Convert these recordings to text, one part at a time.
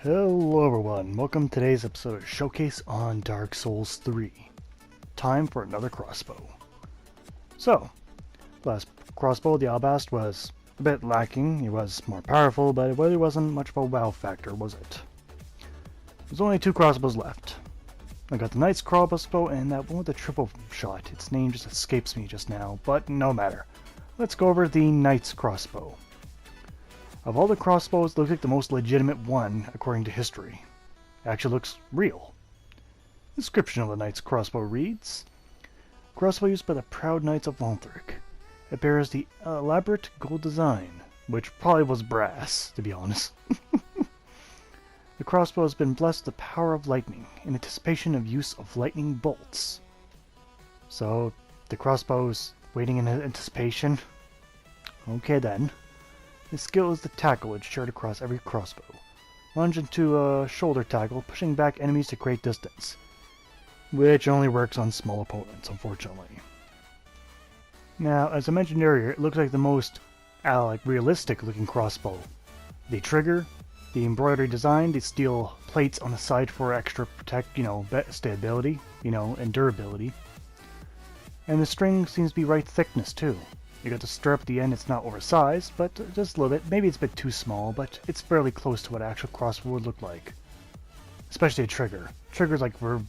Hello everyone, welcome to today's episode of Showcase on Dark Souls 3. Time for another crossbow. So, last crossbow, the Albast, was a bit lacking. It was more powerful, but it really wasn't much of a wow factor, was it? There's only two crossbows left. I got the Knight's crossbow and that one with the triple shot. Its name just escapes me just now, but no matter. Let's go over the Knight's crossbow. Of all the crossbows, it looks like the most legitimate one, according to history. It actually looks real. The description of the Knight's crossbow reads, crossbow used by the proud Knights of Lothric. It bears the elaborate gold design, which probably was brass, to be honest. The crossbow has been blessed with the power of lightning, in anticipation of use of lightning bolts. So, the crossbow's waiting in anticipation? Okay then. The skill is the tackle, which is shared across every crossbow. Lunge into a shoulder tackle, pushing back enemies to great distance, which only works on small opponents, unfortunately. Now, as I mentioned earlier, it looks like the most realistic-looking crossbow. The trigger, the embroidery design, the steel plates on the side for extra stability, and durability. And the string seems to be right thickness too. You got the stirrup at the end, it's not oversized, but just a little bit. Maybe it's a bit too small, but it's fairly close to what an actual crossbow would look like. Especially a trigger. Triggers we're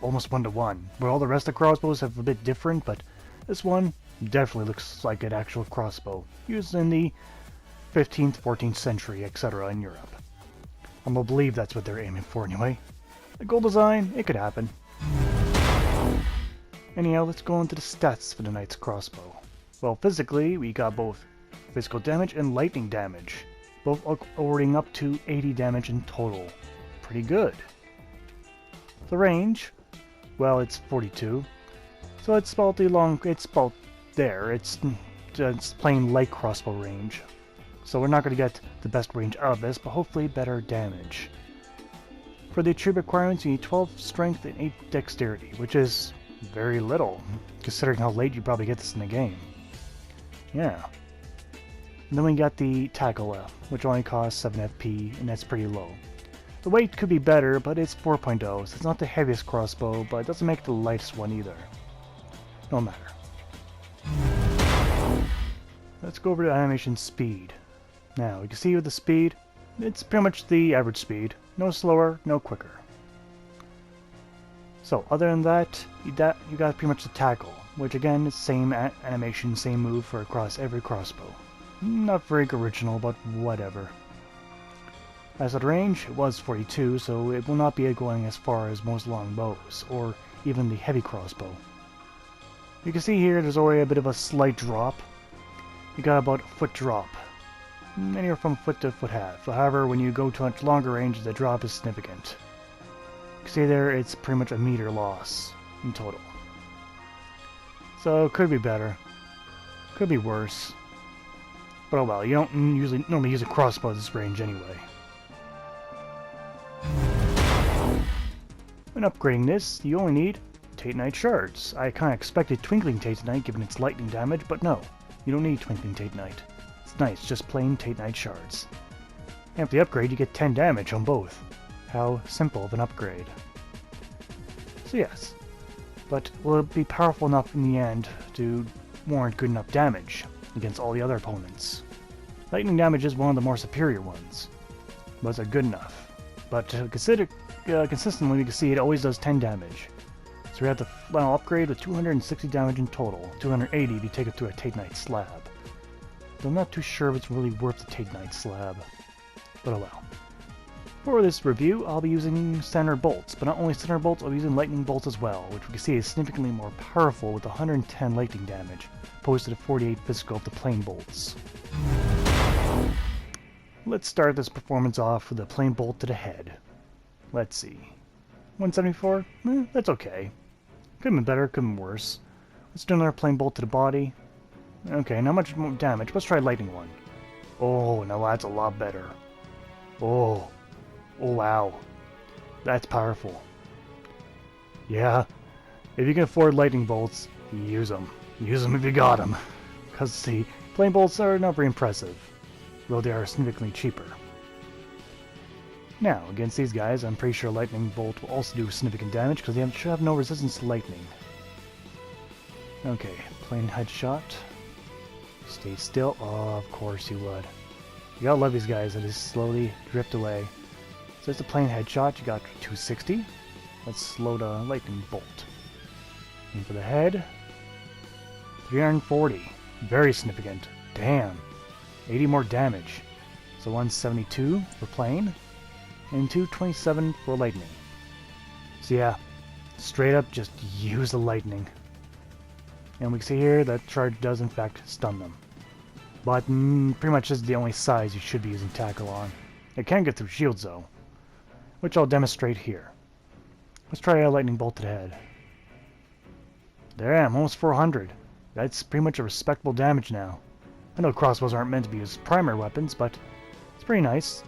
almost 1-to-1, where all the rest of the crossbows have a bit different, but this one definitely looks like an actual crossbow, used in the 15th, 14th century, etc. in Europe. I'm gonna believe that's what they're aiming for anyway. The gold design, it could happen. Anyhow, let's go into the stats for the Knight's crossbow. Well, physically, we got both physical damage and lightning damage, both awarding up to 80 damage in total. Pretty good. The range, well, it's 42, so it's about there. It's plain light crossbow range. So we're not going to get the best range out of this, but hopefully better damage. For the attribute requirements, you need 12 strength and 8 dexterity, which is very little, considering how late you probably get this in the game. Yeah. And then we got the tackle left, which only costs 7 FP, and that's pretty low. The weight could be better, but it's 4.0, so it's not the heaviest crossbow, but it doesn't make the lightest one either. No matter. Let's go over to animation speed. Now, you can see with the speed, it's pretty much the average speed. No slower, no quicker. So, other than that, you got pretty much the tackle, which again is same animation, same move for across every crossbow. Not very original, but whatever. As for the range, it was 42, so it will not be going as far as most long bows, or even the heavy crossbow. You can see here there's already a bit of a slight drop. You got about a foot drop. Anywhere from foot to foot half. However, when you go to much longer range, the drop is significant. You can see there it's pretty much a meter loss in total. So it could be better. Could be worse. But oh well, you don't normally use a crossbow at this range anyway. When upgrading this, you only need Titanite shards. I kinda expected Twinkling Titanite given its lightning damage, but no. You don't need Twinkling Titanite. It's nice, just plain Titanite shards. And with the upgrade, you get 10 damage on both. How simple of an upgrade. So yes. But will it be powerful enough in the end to warrant good enough damage against all the other opponents? Lightning damage is one of the more superior ones. Was it good enough? But consistently, we can see it always does 10 damage. So we have the final upgrade with 260 damage in total, 280 if you take it to a Titanite slab. Though I'm not too sure if it's really worth the Titanite slab. But oh well. For this review, I'll be using standard bolts, but not only standard bolts, I'll be using lightning bolts as well, which we can see is significantly more powerful with 110 lightning damage, opposed to the 48 physical of the plain bolts. Let's start this performance off with a plain bolt to the head. Let's see. 174? That's okay. Could've been better, could've been worse. Let's do another plain bolt to the body. Okay, not much more damage. Let's try lightning one. Oh, now that's a lot better. Oh. Oh wow. That's powerful. Yeah. If you can afford lightning bolts, use them. Use them if you got them. Because the plain bolts are not very impressive, though they are significantly cheaper. Now, against these guys, I'm pretty sure Lightning Bolt will also do significant damage because they should have no resistance to lightning. Okay, plain headshot. Stay still. Oh, of course you would. You gotta love these guys that just slowly drift away. So it's a plain headshot. You got 260. Let's slow the Lightning Bolt. Aim for the head. 340. Very significant. Damn. 80 more damage. So 172 for plain. And 227 for lightning. So yeah, straight up just use the lightning. And we can see here that charge does in fact stun them. But pretty much this is the only size you should be using tackle on. It can get through shields though, which I'll demonstrate here. Let's try a lightning bolt to the head. Damn, almost 400. That's pretty much a respectable damage now. I know crossbows aren't meant to be used as primary weapons, but it's pretty nice.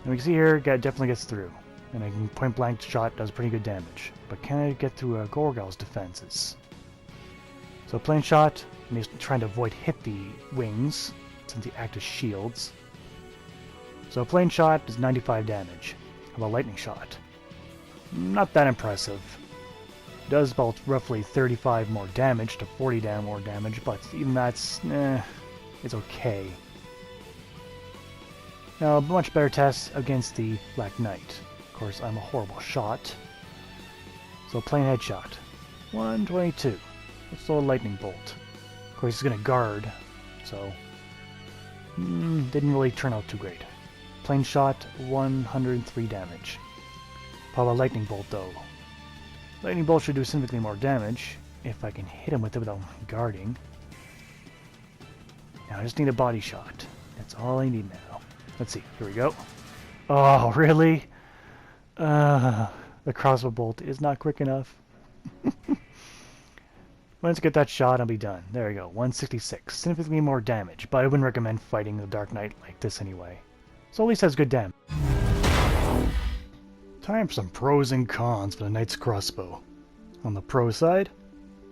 And we can see here, it definitely gets through. And a point blank shot does pretty good damage. But can it get through Gorgal's defenses? So plain shot, and he's trying to avoid hit the wings, since they act as shields. So plain shot is 95 damage. How about lightning shot? Not that impressive. It does about roughly 35 more damage to 40 more damage, but even that's, it's okay. Now, a much better test against the Black Knight. Of course, I'm a horrible shot. So plain headshot. 122. Let's throw a lightning bolt. Of course, he's going to guard, so didn't really turn out too great. Plain shot, 103 damage. How about lightning bolt, though? Lightning bolt should do significantly more damage if I can hit him with it without guarding. Now I just need a body shot. That's all I need now. Let's see. Here we go. Oh, really? The crossbow bolt is not quick enough. Once I get that shot, I'll be done. There we go. 166. Significantly more damage, but I wouldn't recommend fighting the Dark Knight like this anyway. So at least has good damage. Time for some pros and cons for the Knight's Crossbow. On the pro side,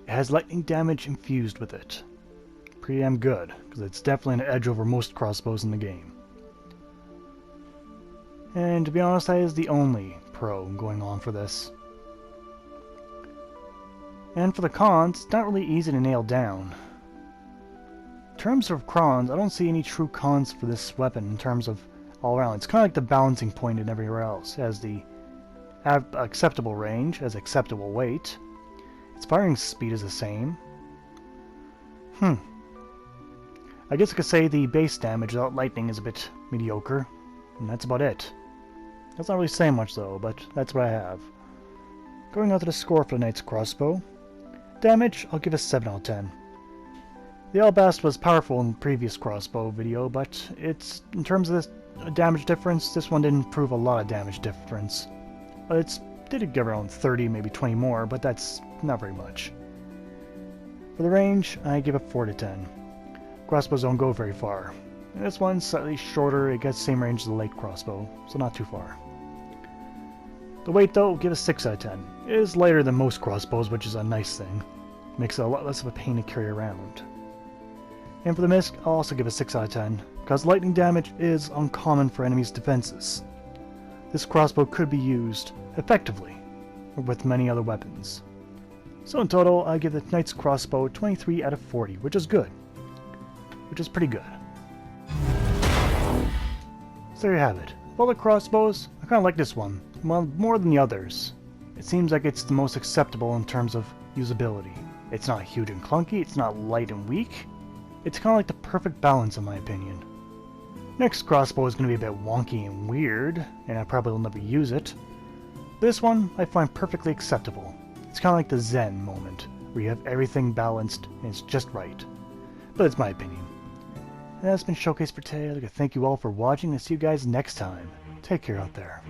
it has lightning damage infused with it. Pretty damn good, because it's definitely an edge over most crossbows in the game. And to be honest, that is the only pro going on for this. And for the cons, it's not really easy to nail down. In terms of cons, I don't see any true cons for this weapon in terms of all around. It's kind of like the balancing point in everywhere else. It has the acceptable range, has acceptable weight. Its firing speed is the same. I guess I could say the base damage without lightning is a bit mediocre. And that's about it. That's not really saying much though, but that's what I have. Going on to the score for the Knight's Crossbow. Damage, I'll give a 7 out of 10. The Alabast was powerful in the previous crossbow video, but it's in terms of this damage difference, this one didn't prove a lot of damage difference. It did give around 30, maybe 20 more, but that's not very much. For the range, I give it 4 to 10. Crossbows don't go very far. And this one's slightly shorter, it gets the same range as the light crossbow, so not too far. The weight though, give it 6 out of 10. It is lighter than most crossbows, which is a nice thing. Makes it a lot less of a pain to carry around. And for the misc, I'll also give it 6 out of 10, because lightning damage is uncommon for enemies' defenses. This crossbow could be used effectively with many other weapons. So in total, I give the Knight's Crossbow 23 out of 40, which is good. Which is pretty good. So there you have it. Of all the crossbows, I kind of like this one, more than the others. It seems like it's the most acceptable in terms of usability. It's not huge and clunky, it's not light and weak. It's kind of like the perfect balance in my opinion. Next crossbow is going to be a bit wonky and weird, and I probably will never use it. This one I find perfectly acceptable. It's kind of like the Zen moment, where you have everything balanced and it's just right. But it's my opinion. And that's been Showcase for today. I'd like to thank you all for watching and see you guys next time. Take care out there.